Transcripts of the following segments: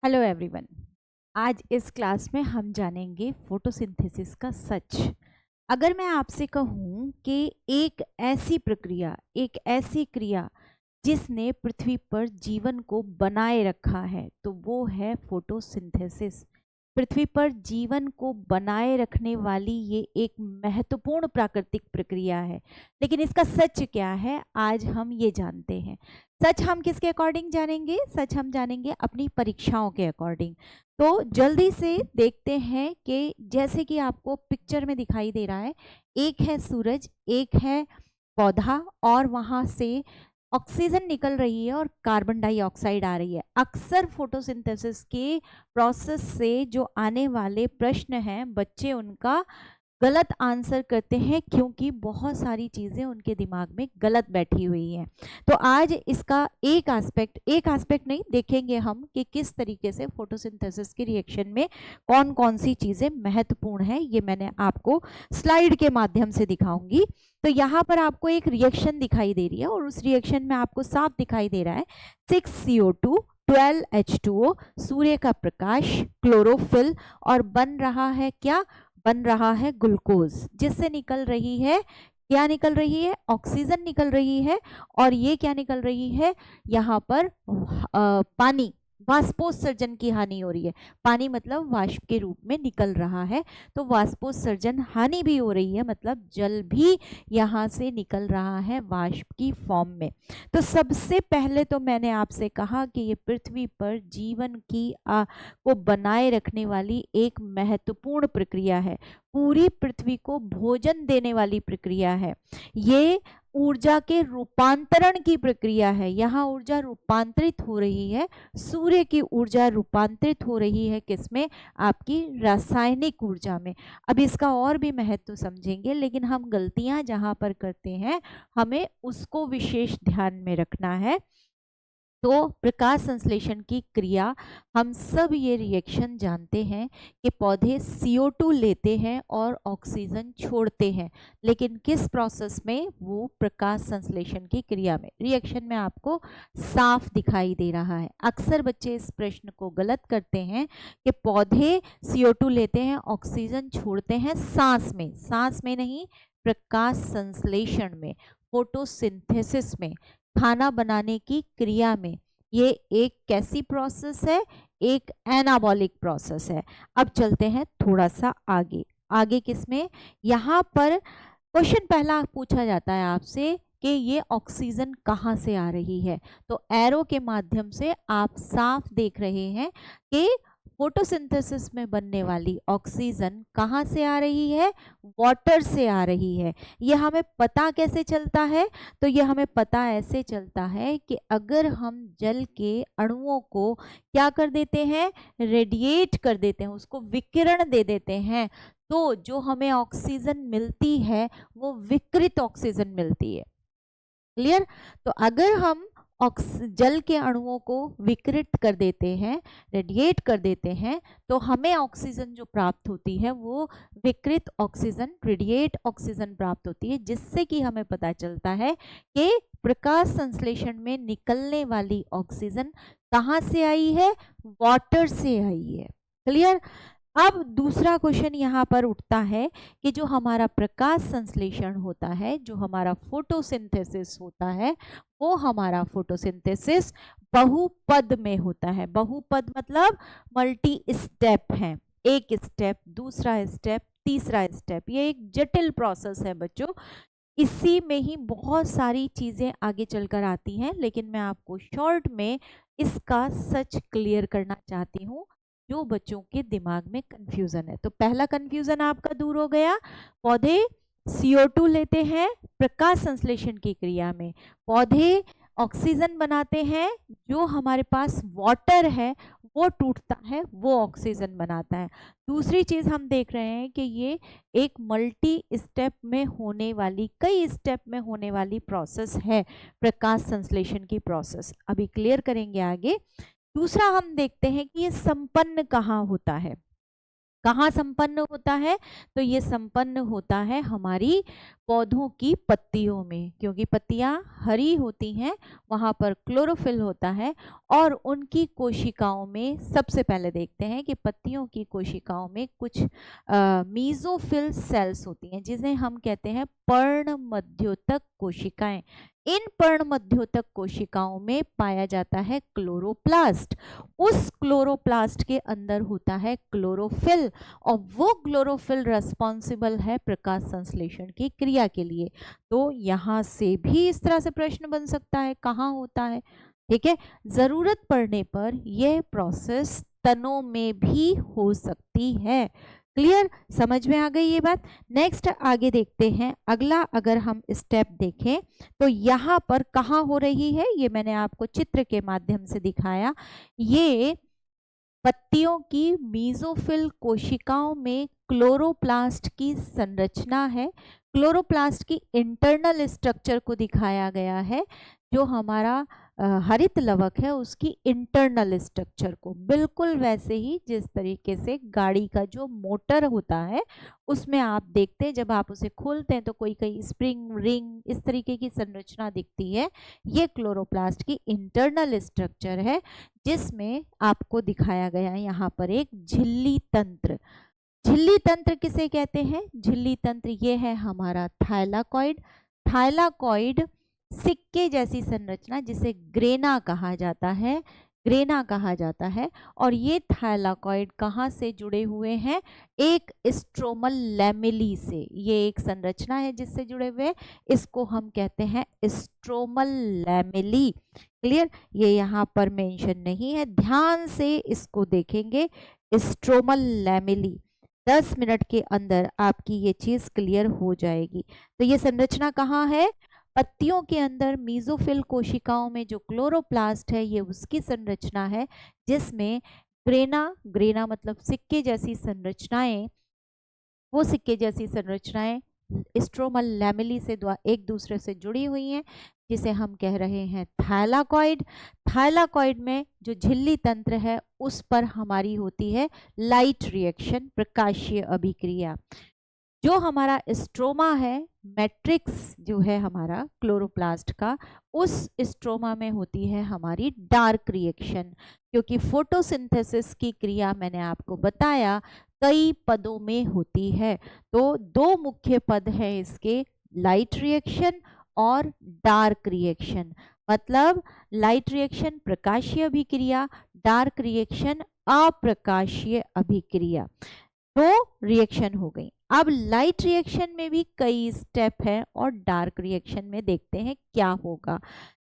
Hello everyone. आज इस class में हम जानेंगे फोटोसिंथेसिस का सच। अगर मैं आपसे कहूँ कि एक ऐसी क्रिया जिसने पृथ्वी पर जीवन को बनाए रखा है, तो वो है फोटोसिंथेसिस। पृथ्वी पर जीवन को बनाए रखने वाली ये एक महत्वपूर्ण प्राकृतिक प्रक्रिया है। लेकिन इसका सच क्या है, आज हम ये जानते हैं। सच हम किसके अकॉर्डिंग जानेंगे? सच हम जानेंगे अपनी परीक्षाओं के अकॉर्डिंग। तो जल्दी से देखते हैं कि जैसे कि आपको पिक्चर में दिखाई दे रहा है, एक है सूरज, एक है पौधा, और वहां से ऑक्सीजन निकल रही है और कार्बन डाइऑक्साइड आ रही है। अक्सर फोटोसिंथेसिस के प्रोसेस से जो आने वाले प्रश्न हैं, बच्चे उनका गलत आंसर करते हैं क्योंकि बहुत सारी चीज़ें उनके दिमाग में गलत बैठी हुई हैं। तो आज इसका एक एस्पेक्ट नहीं देखेंगे हम कि किस तरीके से फोटोसिंथेसिस के रिएक्शन में कौन कौन सी चीज़ें महत्वपूर्ण है। ये मैंने आपको स्लाइड के माध्यम से दिखाऊंगी। तो यहाँ पर आपको एक रिएक्शन दिखाई दे रही है और उस रिएक्शन में आपको साफ दिखाई दे रहा है 6CO2 12H2O, सूर्य का प्रकाश, क्लोरोफिल, और बन रहा है क्या? बन रहा है ग्लूकोज, जिससे निकल रही है क्या? निकल रही है ऑक्सीजन निकल रही है। और ये क्या निकल रही है? यहाँ पर पानी, वाष्पोत्सर्जन की हानि हो रही है। पानी मतलब वाष्प के रूप में निकल रहा है, तो वाष्पोत्सर्जन हानि भी हो रही है, मतलब जल भी यहाँ से निकल रहा है वाष्प की फॉर्म में। तो सबसे पहले तो मैंने आपसे कहा कि ये पृथ्वी पर जीवन की को बनाए रखने वाली एक महत्वपूर्ण प्रक्रिया है। पूरी पृथ्वी को भोजन देने वाली प्रक्रिया है। ये ऊर्जा के रूपांतरण की प्रक्रिया है। यहाँ ऊर्जा रूपांतरित हो रही है, सूर्य की ऊर्जा रूपांतरित हो रही है किसमें? आपकी रासायनिक ऊर्जा में। अब इसका और भी महत्व समझेंगे, लेकिन हम गलतियां जहां पर करते हैं हमें उसको विशेष ध्यान में रखना है। तो प्रकाश संश्लेषण की क्रिया, हम सब ये रिएक्शन जानते हैं कि पौधे CO2 लेते हैं और ऑक्सीजन छोड़ते हैं, लेकिन किस प्रोसेस में? वो प्रकाश संश्लेषण की क्रिया में। रिएक्शन में आपको साफ दिखाई दे रहा है। अक्सर बच्चे इस प्रश्न को गलत करते हैं कि पौधे CO2 लेते हैं, ऑक्सीजन छोड़ते हैं सांस में। सांस में नहीं, प्रकाश संश्लेषण में, फोटोसिंथेसिस में, खाना बनाने की क्रिया में। ये एक कैसी प्रोसेस है? एक एनाबॉलिक प्रोसेस है। अब चलते हैं थोड़ा सा आगे। आगे किसमें? यहाँ पर क्वेश्चन पहला पूछा जाता है आपसे कि ये ऑक्सीजन कहाँ से आ रही है। तो एरो के माध्यम से आप साफ देख रहे हैं कि फोटोसिंथेसिस में बनने वाली ऑक्सीजन कहाँ से आ रही है? वाटर से आ रही है। ये हमें पता कैसे चलता है? तो ये हमें पता ऐसे चलता है कि अगर हम जल के अणुओं को क्या कर देते हैं? रेडिएट कर देते हैं, उसको विकिरण दे देते हैं, तो जो हमें ऑक्सीजन मिलती है वो विकृत ऑक्सीजन मिलती है। क्लियर? तो अगर हम जल के अणुओं को विकृत कर देते हैं, रेडिएट कर देते हैं, तो हमें ऑक्सीजन जो प्राप्त होती है वो विकृत ऑक्सीजन, रेडिएट ऑक्सीजन प्राप्त होती है, जिससे कि हमें पता चलता है कि प्रकाश संश्लेषण में निकलने वाली ऑक्सीजन कहाँ से आई है? वाटर से आई है। क्लियर? अब दूसरा क्वेश्चन यहाँ पर उठता है कि जो हमारा प्रकाश संश्लेषण होता है, जो हमारा फोटोसिंथेसिस होता है, वो हमारा फोटोसिंथेसिस बहुपद में होता है। बहुपद मतलब मल्टी स्टेप है। एक स्टेप, दूसरा स्टेप, तीसरा स्टेप। ये एक जटिल प्रोसेस है बच्चों। इसी में ही बहुत सारी चीजें आगे चलकर आती हैं, लेकिन मैं आपको शॉर्ट में इसका सच क्लियर करना चाहती हूँ जो बच्चों के दिमाग में कंफ्यूजन है। तो पहला कंफ्यूजन आपका दूर हो गया। पौधे CO2 लेते हैं प्रकाश संश्लेषण की क्रिया में, पौधे ऑक्सीजन बनाते हैं, जो हमारे पास वाटर है वो टूटता है, वो ऑक्सीजन बनाता है। दूसरी चीज हम देख रहे हैं कि ये एक मल्टी स्टेप में होने वाली, कई स्टेप में होने वाली प्रोसेस है, प्रकाश संश्लेषण की प्रोसेस। अभी क्लियर करेंगे आगे। दूसरा हम देखते हैं कि ये संपन्न कहाँ होता है। कहाँ संपन्न होता है? तो ये संपन्न होता है हमारी पौधों की पत्तियों में, क्योंकि पत्तियां हरी होती हैं, वहां पर क्लोरोफिल होता है। और उनकी कोशिकाओं में सबसे पहले देखते हैं कि पत्तियों की कोशिकाओं में कुछ मीजोफिल सेल्स होती हैं, जिन्हें हम कहते हैं पर्णमध्योतक कोशिकाएं। इन पर्णमध्योतक कोशिकाओं में पाया जाता है क्लोरोप्लास्ट। उस क्लोरोप्लास्ट के अंदर होता है क्लोरोफिल, और वो क्लोरोफिल रिस्पॉन्सिबल है प्रकाश संश्लेषण की क्रिया के लिए। तो यहाँ से भी इस तरह से प्रश्न बन सकता है, कहाँ होता है? ठीक है, जरूरत पड़ने पर यह प्रोसेस तनों में भी हो सकती है। क्लियर, समझ में आ गई ये बात? नेक्स्ट आगे देखते हैं। अगला अगर हम स्टेप देखें तो यहाँ पर कहाँ हो रही है, ये मैंने आपको चित्र के माध्यम से दिखाया। ये पत्तियों की मीजोफिल कोशिकाओं में क्लोरोप्लास्ट की संरचना है। क्लोरोप्लास्ट की इंटरनल स्ट्रक्चर को दिखाया गया है, जो हमारा हरित लवक है उसकी इंटरनल स्ट्रक्चर को, बिल्कुल वैसे ही जिस तरीके से गाड़ी का जो मोटर होता है उसमें आप देखते हैं जब आप उसे खोलते हैं तो कोई कई स्प्रिंग रिंग इस तरीके की संरचना दिखती है। ये क्लोरोप्लास्ट की इंटरनल स्ट्रक्चर है, जिसमें आपको दिखाया गया है यहाँ पर एक झिल्ली तंत्र। झिल्ली तंत्र किसे कहते हैं? झिल्ली तंत्र ये है हमारा थाइलाकॉइड। थाइलाकॉइड सिक्के जैसी संरचना, जिसे ग्रेना कहा जाता है, ग्रेना कहा जाता है। और ये थाइलाकॉइड कहाँ से जुड़े हुए हैं? एक स्ट्रोमल लैमेली से। ये एक संरचना है जिससे जुड़े हुए, इसको हम कहते हैं स्ट्रोमल लैमेली। क्लियर, ये यहाँ पर मेंशन नहीं है, ध्यान से इसको देखेंगे। स्ट्रोमल लैमेली, 10 मिनट के अंदर आपकी ये चीज क्लियर हो जाएगी। तो ये संरचना कहाँ है? पत्तियों के अंदर मीजोफिल कोशिकाओं में जो क्लोरोप्लास्ट है ये उसकी संरचना है, जिसमें ग्रेना, ग्रेना मतलब सिक्के जैसी संरचनाएं, वो सिक्के जैसी संरचनाएं स्ट्रोमल लैमेली से एक दूसरे से जुड़ी हुई हैं, जिसे हम कह रहे हैं थाइलाकॉइड। थाइलाकॉइड में जो झिल्ली तंत्र है उस पर हमारी होती है लाइट रिएक्शन, प्रकाशीय अभिक्रिया। जो हमारा स्ट्रोमा है, मैट्रिक्स जो है हमारा क्लोरोप्लास्ट का, उस स्ट्रोमा में होती है हमारी डार्क रिएक्शन, क्योंकि फोटोसिंथेसिस की क्रिया मैंने आपको बताया कई पदों में होती है। तो दो मुख्य पद हैं इसके, लाइट रिएक्शन और डार्क रिएक्शन। मतलब लाइट रिएक्शन प्रकाशीय अभिक्रिया, डार्क रिएक्शन अप्रकाशीय अभिक्रिया। दो रिएक्शन हो गई। अब लाइट रिएक्शन में भी कई स्टेप है और डार्क रिएक्शन में देखते हैं क्या होगा।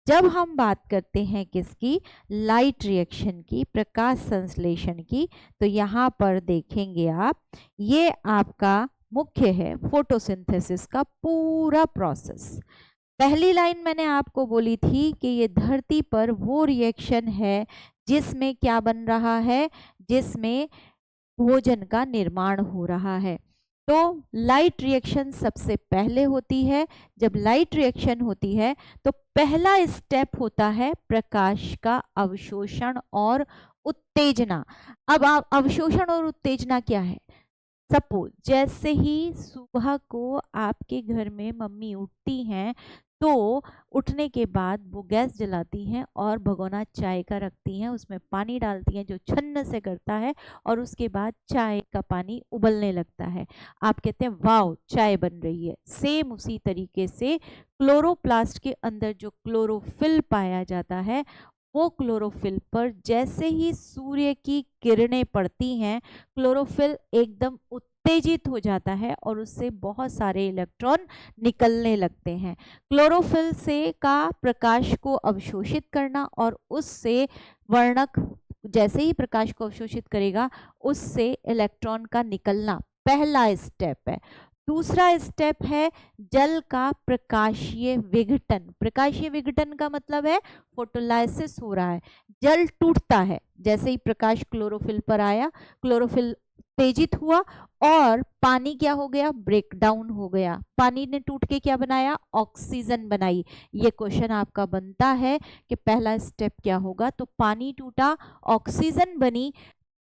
जब हम बात करते हैं किसकी? लाइट रिएक्शन की, प्रकाश संश्लेषण की, तो यहाँ पर देखेंगे आप, ये आपका मुख्य है फोटोसिंथेसिस का पूरा प्रोसेस। पहली लाइन मैंने आपको बोली थी कि ये धरती पर वो रिएक्शन है जिसमें क्या बन रहा है? जिसमें भोजन का निर्माण हो रहा है। तो लाइट रिएक्शन सबसे पहले होती है। जब लाइट रिएक्शन होती है तो पहला स्टेप होता है प्रकाश का अवशोषण और उत्तेजना। अब अवशोषण और उत्तेजना क्या है? सपोज जैसे ही सुबह को आपके घर में मम्मी उठती हैं, तो उठने के बाद वो गैस जलाती हैं और भगोना चाय का रखती हैं, उसमें पानी डालती हैं जो छन्न से करता है, और उसके बाद चाय का पानी उबलने लगता है। आप कहते हैं वाओ चाय बन रही है। सेम उसी तरीके से क्लोरोप्लास्ट के अंदर जो क्लोरोफिल पाया जाता है, वो क्लोरोफिल पर जैसे ही सूर्य की किरणें पड़ती हैं, क्लोरोफिल एकदम उत्तेजित हो जाता है और उससे बहुत सारे इलेक्ट्रॉन निकलने लगते हैं। क्लोरोफिल से का प्रकाश को अवशोषित करना और उससे वर्णक जैसे ही प्रकाश को अवशोषित करेगा उससे इलेक्ट्रॉन का निकलना पहला स्टेप है। दूसरा स्टेप है जल का प्रकाशीय विघटन। प्रकाशीय विघटन का मतलब है फोटोलाइसिस हो रहा है, जल टूटता है। जैसे ही प्रकाश क्लोरोफिल पर आया, क्लोरोफिल उत्तेजित हुआ और पानी क्या हो गया? ब्रेक डाउन हो गया। पानी ने टूट के क्या बनाया? ऑक्सीजन बनाई। ये क्वेश्चन आपका बनता है कि पहला स्टेप क्या होगा? तो पानी टूटा, ऑक्सीजन बनी,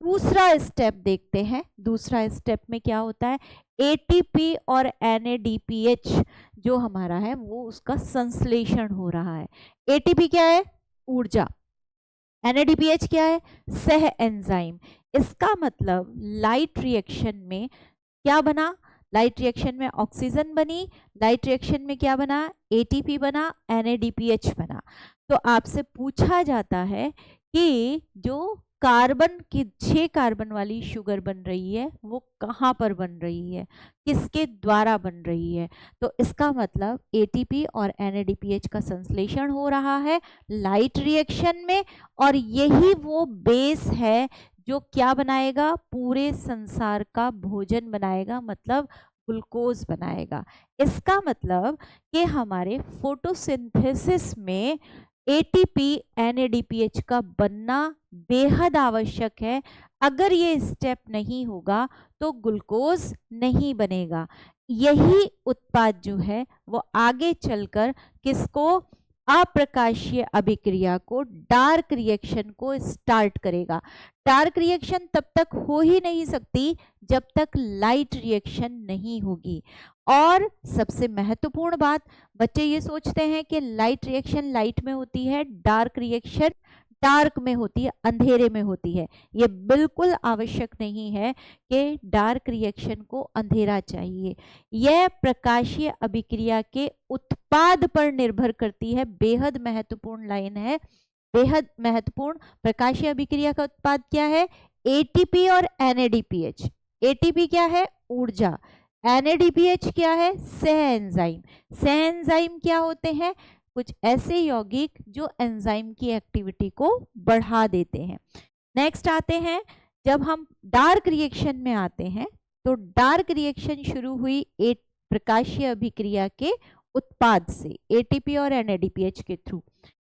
दूसरा स्टेप देखते हैं। दूसरा स्टेप में क्या होता है, एटीपी और एनएडीपीएच जो हमारा है वो उसका संश्लेषण हो रहा है। एटीपी क्या है, ऊर्जा, एनएडीपीएच क्या है, सह एंजाइम। इसका मतलब लाइट रिएक्शन में क्या बना, लाइट रिएक्शन में ऑक्सीजन बनी, लाइट रिएक्शन में क्या बना, एटीपी बना, एनएडीपीएच बना। तो आपसे पूछा जाता है कि जो कार्बन की 6 कार्बन वाली शुगर बन रही है वो कहाँ पर बन रही है, किसके द्वारा बन रही है। तो इसका मतलब एटीपी और एनएडीपीएच का संश्लेषण हो रहा है लाइट रिएक्शन में, और यही वो बेस है जो क्या बनाएगा, पूरे संसार का भोजन बनाएगा, मतलब ग्लूकोज बनाएगा। इसका मतलब कि हमारे फोटोसिंथेसिस में एटीपी एनएडीपीएच का बनना बेहद आवश्यक है। अगर ये स्टेप नहीं होगा तो ग्लूकोज नहीं बनेगा। यही उत्पाद जो है वो आगे चलकर किसको, अप्रकाशीय अभिक्रिया को, डार्क रिएक्शन को स्टार्ट करेगा। डार्क रिएक्शन तब तक हो ही नहीं सकती जब तक लाइट रिएक्शन नहीं होगी। और सबसे महत्वपूर्ण बात, बच्चे ये सोचते हैं कि लाइट रिएक्शन लाइट में होती है, डार्क रिएक्शन डार्क में होती है, अंधेरे में होती है। ये बिल्कुल आवश्यक नहीं है कि डार्क रिएक्शन को अंधेरा चाहिए। यह प्रकाशीय अभिक्रिया के उत्पाद पर निर्भर करती है। बेहद महत्वपूर्ण लाइन है, बेहद महत्वपूर्ण। प्रकाशीय अभिक्रिया का उत्पाद क्या है, एटीपी और एनएडीपीएच। एटीपी क्या है, ऊर्जा, एनएडीपीएच क्या है, सह एंजाइम। सह एंजाइम क्या होते हैं, कुछ ऐसे यौगिक जो एंजाइम की एक्टिविटी को बढ़ा देते हैं। नेक्स्ट आते हैं, जब हम डार्क रिएक्शन में आते हैं तो डार्क रिएक्शन शुरू हुई एक प्रकाशीय अभिक्रिया के उत्पाद से, एटीपी और एनएडीपीएच के थ्रू।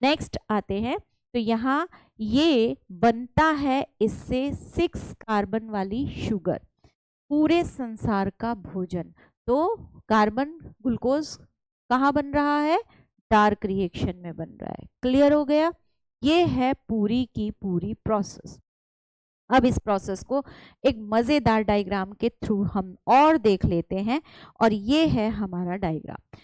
नेक्स्ट आते हैं तो यहाँ ये बनता है इससे 6 कार्बन वाली शुगर, पूरे संसार का भोजन। तो कार्बन ग्लूकोज कहाँ बन रहा है, डार्क रिएक्शन में बन रहा है। क्लियर हो गया, ये है पूरी की पूरी प्रोसेस। अब इस प्रोसेस को एक मजेदार डायग्राम के थ्रू हम और देख लेते हैं, और ये है हमारा डायग्राम।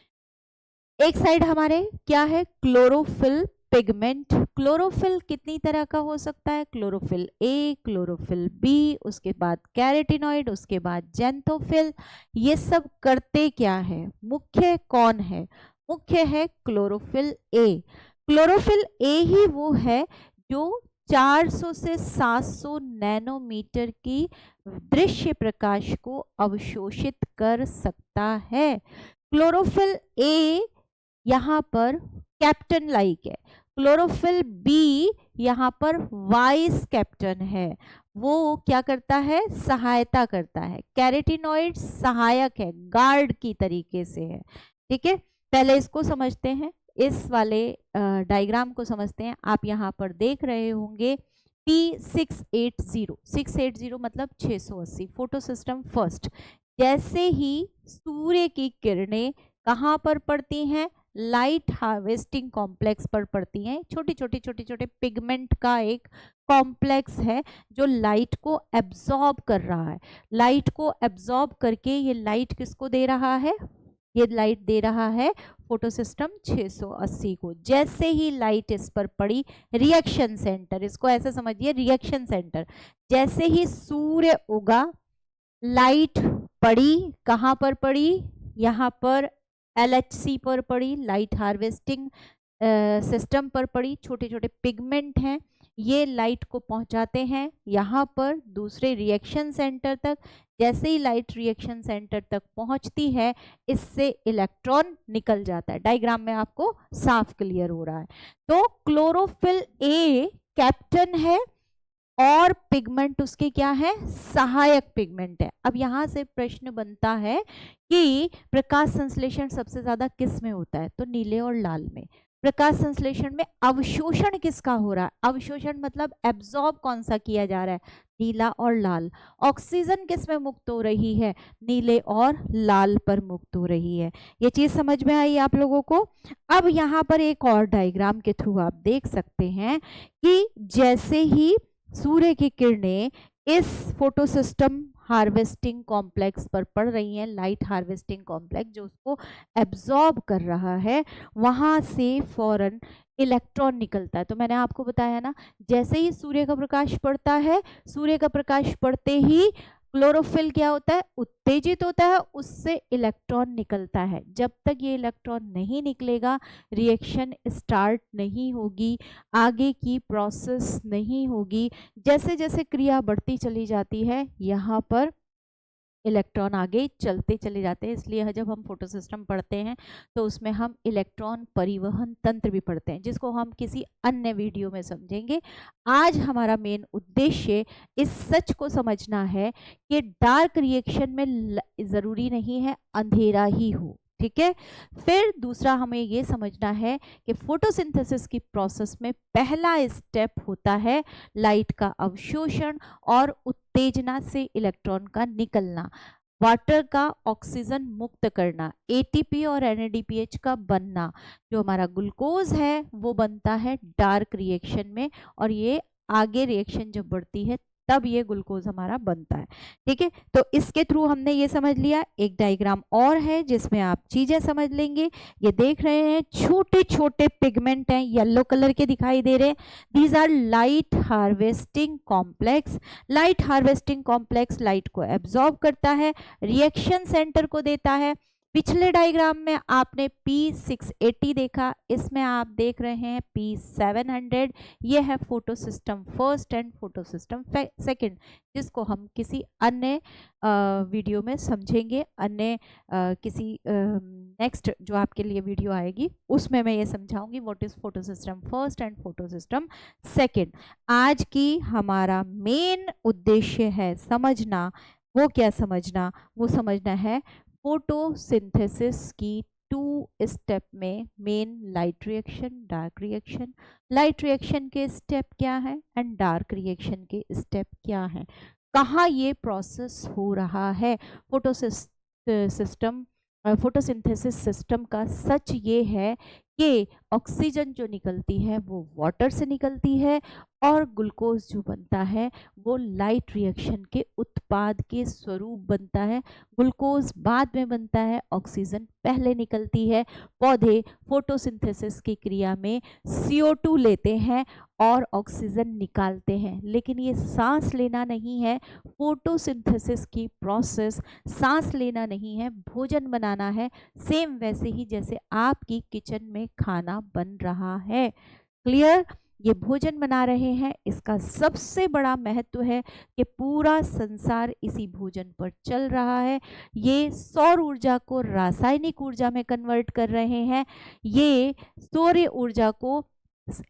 एक साइड हमारे क्या है, क्लोरोफिल पिगमेंट। क्लोरोफिल कितनी तरह का हो सकता है, क्लोरोफिल ए, क्लोरोफिल बी, उसके बाद कैरोटीनॉइड, उसके बाद जेंथोफिल। ये सब करते क्या है, मुख्य कौन है, मुख्य है क्लोरोफिल ए। क्लोरोफिल ए ही वो है जो 400 से 700 नैनोमीटर की दृश्य प्रकाश को अवशोषित कर सकता है। क्लोरोफिल ए यहाँ पर कैप्टन लाइक है, क्लोरोफिल बी यहाँ पर वाइस कैप्टन है, वो क्या करता है, सहायता करता है। कैरोटीनॉइड सहायक है, गार्ड की तरीके से है। ठीक है, पहले इसको समझते हैं, इस वाले डायग्राम को समझते हैं। आप यहाँ पर देख रहे होंगे P680, 680 मतलब 680, फोटो सिस्टम फर्स्ट। जैसे ही सूर्य की किरणें कहाँ पर पड़ती हैं, लाइट हार्वेस्टिंग कॉम्प्लेक्स पर पड़ती हैं। छोटी छोटे पिगमेंट का एक कॉम्प्लेक्स है जो लाइट को एब्जॉर्ब कर रहा है। लाइट को एब्जॉर्ब करके ये लाइट किसको दे रहा है, ये लाइट दे रहा है फोटो सिस्टम 680 को। जैसे ही लाइट इस पर पड़ी, रिएक्शन सेंटर, इसको ऐसे समझिए, रिएक्शन सेंटर, जैसे ही सूर्य उगा, लाइट पड़ी, कहाँ पर पड़ी, यहाँ पर LHC पर पड़ी, लाइट हार्वेस्टिंग सिस्टम पर पड़ी। छोटे छोटे पिगमेंट हैं, ये लाइट को पहुंचाते हैं यहाँ पर दूसरे रिएक्शन सेंटर तक। जैसे ही लाइट रिएक्शन सेंटर तक पहुंचती है, इससे इलेक्ट्रॉन निकल जाता है। डायग्राम में आपको साफ क्लियर हो रहा है। तो क्लोरोफिल ए कैप्टन है और पिगमेंट उसके क्या है, सहायक पिगमेंट है। अब यहाँ से प्रश्न बनता है कि प्रकाश संश्लेषण सबसे ज्यादा किस में होता है, तो नीले और लाल में। प्रकाश संश्लेषण में अवशोषण किसका हो रहा है, अवशोषण मतलब एब्जॉर्ब कौन सा किया जा रहा है, नीला और लाल। ऑक्सीजन किस में मुक्त हो रही है, नीले और लाल पर मुक्त हो रही है। ये चीज समझ में आई आप लोगों को। अब यहाँ पर एक और डायग्राम के थ्रू आप देख सकते हैं कि जैसे ही सूर्य की किरणें इस फोटो सिस्टम हार्वेस्टिंग कॉम्प्लेक्स पर पड़ रही हैं, लाइट हार्वेस्टिंग कॉम्प्लेक्स जो उसको एब्जॉर्ब कर रहा है, वहां से फौरन इलेक्ट्रॉन निकलता है। तो मैंने आपको बताया ना, जैसे ही सूर्य का प्रकाश पड़ता है, सूर्य का प्रकाश पड़ते ही क्लोरोफिल क्या होता है, उत्तेजित होता है, उससे इलेक्ट्रॉन निकलता है। जब तक ये इलेक्ट्रॉन नहीं निकलेगा रिएक्शन स्टार्ट नहीं होगी, आगे की प्रोसेस नहीं होगी। जैसे जैसे क्रिया बढ़ती चली जाती है यहाँ पर इलेक्ट्रॉन आगे चलते चले जाते हैं। इसलिए जब हम फोटो सिस्टम पढ़ते हैं तो उसमें हम इलेक्ट्रॉन परिवहन तंत्र भी पढ़ते हैं, जिसको हम किसी अन्य वीडियो में समझेंगे। आज हमारा मेन उद्देश्य इस सच को समझना है कि डार्क रिएक्शन में ज़रूरी नहीं है अंधेरा ही हो, ठीक है। फिर दूसरा हमें ये समझना है कि फोटोसिंथेसिस की प्रोसेस में पहला स्टेप होता है लाइट का अवशोषण और उत्तेजना से इलेक्ट्रॉन का निकलना, वाटर का ऑक्सीजन मुक्त करना, एटीपी और एनएडीपीएच का बनना। जो हमारा ग्लूकोज है वो बनता है डार्क रिएक्शन में, और ये आगे रिएक्शन जब बढ़ती है तब ये ग्लूकोज हमारा बनता है, ठीक है। तो इसके थ्रू हमने ये समझ लिया। एक डायग्राम और है जिसमें आप चीजें समझ लेंगे। ये देख रहे हैं छोटे छोटे पिगमेंट हैं, येलो कलर के दिखाई दे रहे हैं। These are light harvesting complex. Light harvesting complex light को एब्जॉर्ब करता है, रिएक्शन सेंटर को देता है। पिछले डायग्राम में आपने P680 देखा, इसमें आप देख रहे हैं P700। ये है photo system first and photo system second, जिसको हम किसी अन्य वीडियो में समझेंगे। अन्य किसी नेक्स्ट जो आपके लिए वीडियो आएगी उसमें मैं ये समझाऊंगी what is photo system first and photo system second. आज की हमारा मेन उद्देश्य है समझना, वो क्या समझना, वो समझना है फोटोसिंथेसिस की 2 स्टेप में main light reaction, dark reaction. Light reaction के स्टेप क्या है एंड डार्क रिएक्शन के स्टेप क्या है, कहाँ ये प्रोसेस हो रहा है। फोटोसिंथेसिस सिस्टम का सच ये है कि ऑक्सीजन जो निकलती है वो वाटर से निकलती है, और ग्लूकोज जो बनता है वो लाइट रिएक्शन के उत्पाद के स्वरूप बनता है। ग्लूकोज बाद में बनता है, ऑक्सीजन पहले निकलती है। पौधे फोटोसिंथेसिस की क्रिया में CO2 लेते हैं और ऑक्सीजन निकालते हैं, लेकिन ये सांस लेना नहीं है। फोटोसिंथेसिस की प्रोसेस सांस लेना नहीं है, भोजन बनाना है। सेम वैसे ही जैसे आपकी किचन में खाना बन रहा है। क्लियर? ये भोजन बना रहे हैं, इसका सबसे बड़ा महत्व है कि पूरा संसार इसी भोजन पर चल रहा है। ये सौर ऊर्जा को रासायनिक ऊर्जा में कन्वर्ट कर रहे हैं, ये सौर ऊर्जा को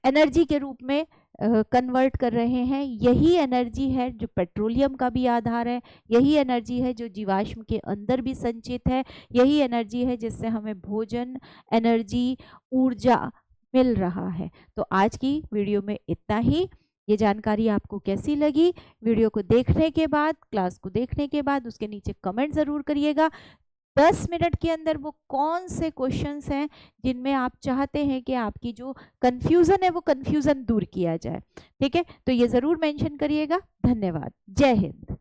एनर्जी के रूप में कन्वर्ट कर रहे हैं। यही एनर्जी है जो पेट्रोलियम का भी आधार है, यही एनर्जी है जो जीवाश्म के अंदर भी संचित है, यही एनर्जी है जिससे हमें भोजन, एनर्जी, ऊर्जा मिल रहा है। तो आज की वीडियो में इतना ही। ये जानकारी आपको कैसी लगी? वीडियो को देखने के बाद, क्लास को देखने के बाद उसके नीचे कमेंट ज़रूर करिएगा। 10 मिनट के अंदर वो कौन से क्वेश्चंस हैं जिनमें आप चाहते हैं कि आपकी जो कंफ्यूजन है वो कंफ्यूजन दूर किया जाए, ठीक है। तो ये ज़रूर मेंशन करिएगा। धन्यवाद। जय हिंद।